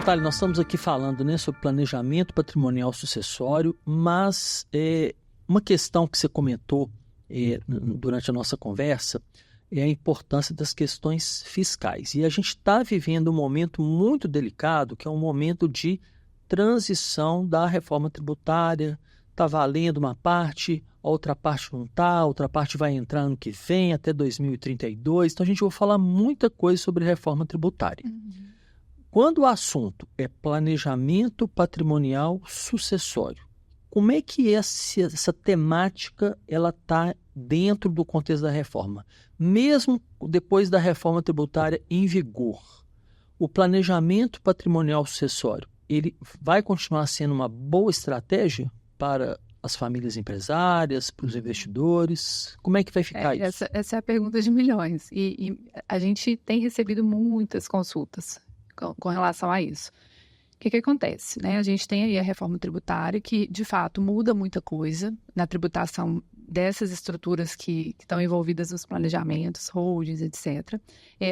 Natália, nós estamos aqui falando, né, sobre planejamento patrimonial sucessório, mas uma questão que você comentou durante a nossa conversa é a importância das questões fiscais. E a gente está vivendo um momento muito delicado, que é um momento de transição da reforma tributária. Está valendo uma parte, a outra parte não está, a outra parte vai entrar ano que vem, até 2032. Então, a gente vai falar muita coisa sobre reforma tributária. Quando o assunto é planejamento patrimonial sucessório, como é que essa temática está dentro do contexto da reforma? Mesmo depois da reforma tributária em vigor, o planejamento patrimonial sucessório, ele vai continuar sendo uma boa estratégia para as famílias empresárias, para os investidores? Como é que vai ficar isso? Essa é a pergunta de milhões. E a gente tem recebido muitas consultas com relação a isso. O que acontece, né? A gente tem aí a reforma tributária que, de fato, muda muita coisa na tributação dessas estruturas que estão envolvidas nos planejamentos, holdings, etc.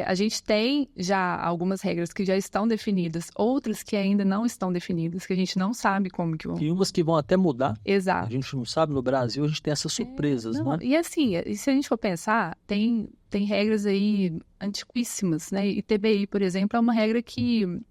A gente tem já algumas regras que já estão definidas, outras que ainda não estão definidas, que a gente não sabe como que vão. E umas que vão até mudar. Exato. A gente não sabe, no Brasil a gente tem essas surpresas, né? E assim, se a gente for pensar, tem regras aí antiquíssimas, né? ITBI, por exemplo, é uma regra que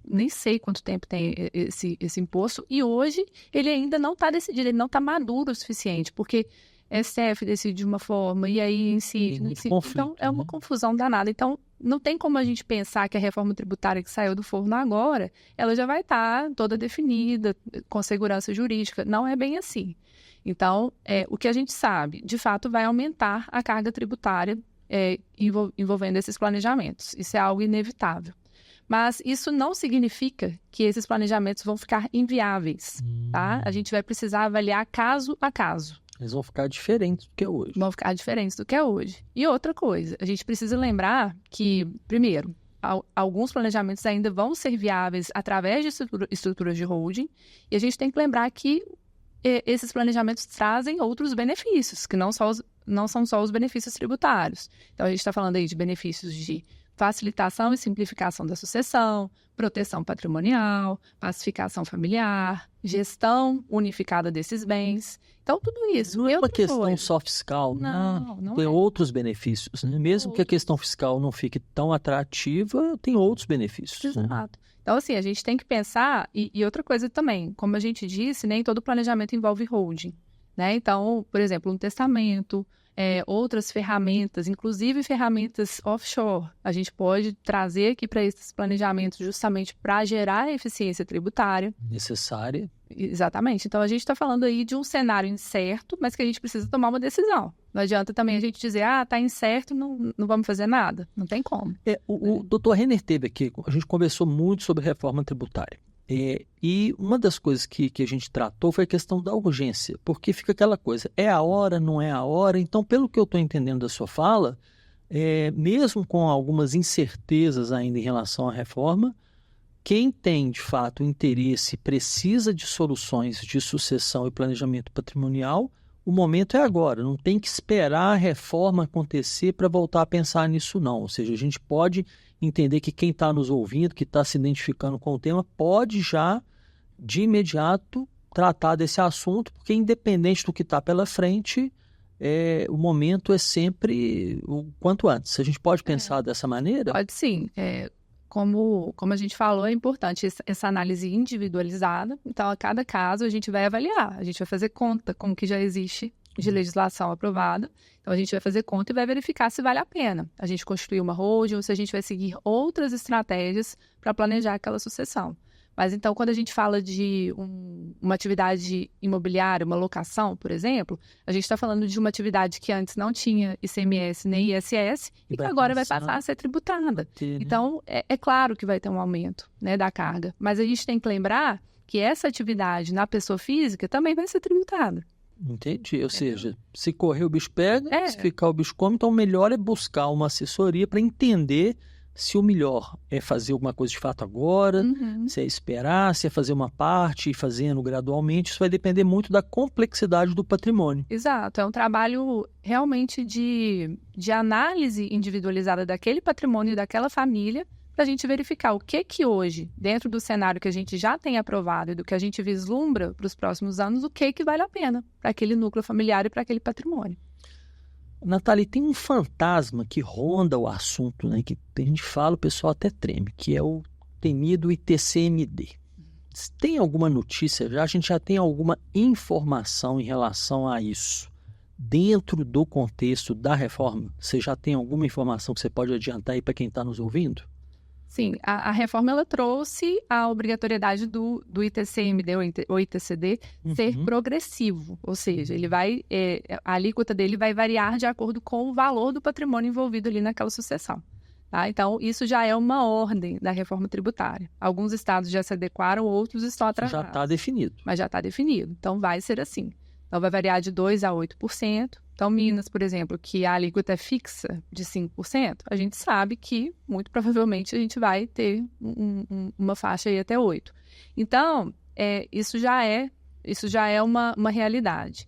nem sei quanto tempo tem esse imposto, e hoje ele ainda não está decidido, ele não está maduro o suficiente, porque STF decide de uma forma e aí incide. Então, é uma confusão danada. Então, não tem como a gente pensar que a reforma tributária que saiu do forno agora, ela já vai estar toda definida, com segurança jurídica. Não é bem assim. Então, o que a gente sabe, de fato, vai aumentar a carga tributária envolvendo esses planejamentos. Isso é algo inevitável. Mas isso não significa que esses planejamentos vão ficar inviáveis, tá? A gente vai precisar avaliar caso a caso. Eles vão ficar diferentes do que é hoje. Vão ficar diferentes do que é hoje. E outra coisa, a gente precisa lembrar que, primeiro, alguns planejamentos ainda vão ser viáveis através de estruturas de holding, e a gente tem que lembrar que esses planejamentos trazem outros benefícios, que não são só os benefícios tributários. Então, a gente está falando aí de benefícios de facilitação e simplificação da sucessão, proteção patrimonial, pacificação familiar, gestão unificada desses bens. Então, tudo isso. Não é uma questão só fiscal, não tem é. outros benefícios, né? Mesmo que a questão fiscal não fique tão atrativa, tem outros benefícios. Exato. Né? Então, assim, a gente tem que pensar, e outra coisa também, como a gente disse, nem todo planejamento envolve holding, né? Então, por exemplo, um testamento, outras ferramentas, inclusive ferramentas offshore, a gente pode trazer aqui para esses planejamentos justamente para gerar eficiência tributária. Necessária. Exatamente. Então, a gente está falando aí de um cenário incerto, mas que a gente precisa tomar uma decisão. Não adianta também a gente dizer, está incerto, não vamos fazer nada. Não tem como. O doutor Renner teve aqui, a gente conversou muito sobre reforma tributária. E uma das coisas que a gente tratou foi a questão da urgência, porque fica aquela coisa, é a hora, não é a hora? Então, pelo que eu estou entendendo da sua fala, mesmo com algumas incertezas ainda em relação à reforma, quem tem, de fato, interesse, precisa de soluções de sucessão e planejamento patrimonial, o momento é agora, não tem que esperar a reforma acontecer para voltar a pensar nisso não. Ou seja, a gente pode entender que quem está nos ouvindo, que está se identificando com o tema, pode já, de imediato, tratar desse assunto, porque independente do que está pela frente, o momento é sempre o quanto antes. A gente pode pensar dessa maneira? Pode sim. Como a gente falou, é importante essa análise individualizada. Então, a cada caso, a gente vai avaliar. A gente vai fazer conta com o que já existe de legislação aprovada. Então, a gente vai fazer conta e vai verificar se vale a pena a gente construir uma holding ou se a gente vai seguir outras estratégias para planejar aquela sucessão. Mas, então, quando a gente fala de uma atividade imobiliária, uma locação, por exemplo, a gente está falando de uma atividade que antes não tinha ICMS nem ISS e que agora vai passar a ser tributada. Então, é claro que vai ter um aumento, né, da carga. Mas a gente tem que lembrar que essa atividade na pessoa física também vai ser tributada. Entendi. Ou seja, se correr o bicho pega, se ficar o bicho come, então o melhor é buscar uma assessoria para entender se o melhor é fazer alguma coisa de fato agora, se é esperar, se é fazer uma parte e fazendo gradualmente. Isso vai depender muito da complexidade do patrimônio. Exato. É um trabalho realmente de análise individualizada daquele patrimônio e daquela família para a gente verificar o que hoje, dentro do cenário que a gente já tem aprovado e do que a gente vislumbra para os próximos anos, o que vale a pena para aquele núcleo familiar e para aquele patrimônio. Nathalie, tem um fantasma que ronda o assunto, né, que a gente fala, o pessoal até treme, que é o temido ITCMD. Tem alguma notícia já? A gente já tem alguma informação em relação a isso? Dentro do contexto da reforma, você já tem alguma informação que você pode adiantar aí para quem está nos ouvindo? Sim, a reforma ela trouxe a obrigatoriedade do ITCMD ou ITCD ser progressivo, ou seja, ele vai, a alíquota dele vai variar de acordo com o valor do patrimônio envolvido ali naquela sucessão. Tá? Então, isso já é uma ordem da reforma tributária. Alguns estados já se adequaram, outros estão atrasados. Já está definido. Mas já está definido, então vai ser assim. Então, vai variar de 2% a 8%. Então, Minas, por exemplo, que a alíquota é fixa de 5%, a gente sabe que, muito provavelmente, a gente vai ter uma faixa aí até 8%. Então, isso já é uma realidade.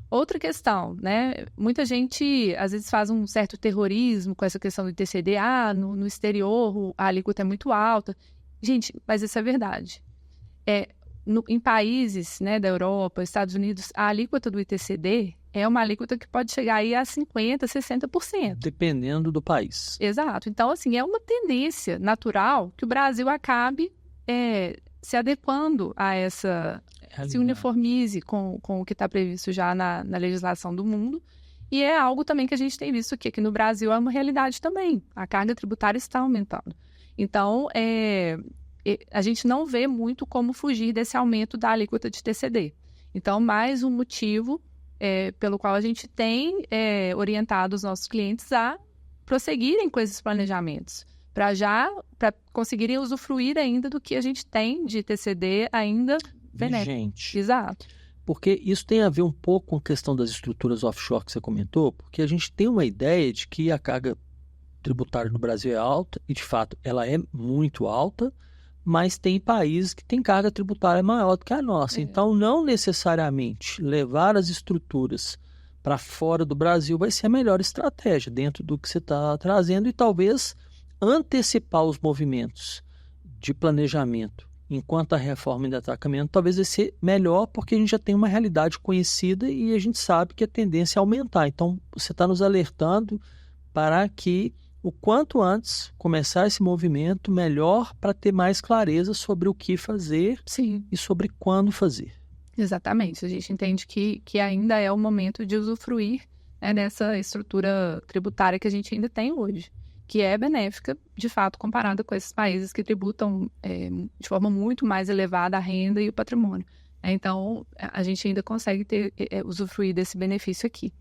Outra questão, né? Muita gente, às vezes, faz um certo terrorismo com essa questão do ITCD. No exterior a alíquota é muito alta. Gente, mas isso é verdade. Em países, né, da Europa, Estados Unidos, a alíquota do ITCD é uma alíquota que pode chegar aí a 50%, 60%. Dependendo do país. Exato. Então, assim, é uma tendência natural que o Brasil acabe se adequando a essa... se uniformize com o que está previsto já na legislação do mundo. E é algo também que a gente tem visto aqui no Brasil, é uma realidade também. A carga tributária está aumentando. Então, a gente não vê muito como fugir desse aumento da alíquota de TCD. Então, mais um motivo pelo qual a gente tem orientado os nossos clientes a prosseguirem com esses planejamentos, para conseguirem usufruir ainda do que a gente tem de TCD ainda benéfico. Vigente. Exato. Porque isso tem a ver um pouco com a questão das estruturas offshore que você comentou, porque a gente tem uma ideia de que a carga tributária no Brasil é alta, e de fato ela é muito alta, mas tem países que têm carga tributária maior do que a nossa. Então, não necessariamente levar as estruturas para fora do Brasil vai ser a melhor estratégia dentro do que você está trazendo e talvez antecipar os movimentos de planejamento enquanto a reforma ainda está caminhando, talvez vai ser melhor porque a gente já tem uma realidade conhecida e a gente sabe que a tendência é aumentar. Então, você está nos alertando para que o quanto antes começar esse movimento, melhor para ter mais clareza sobre o que fazer. Sim. E sobre quando fazer. Exatamente. A gente entende que ainda é o momento de usufruir, né, dessa estrutura tributária que a gente ainda tem hoje, que é benéfica, de fato, comparada com esses países que tributam de forma muito mais elevada a renda e o patrimônio. Então, a gente ainda consegue usufruir desse benefício aqui.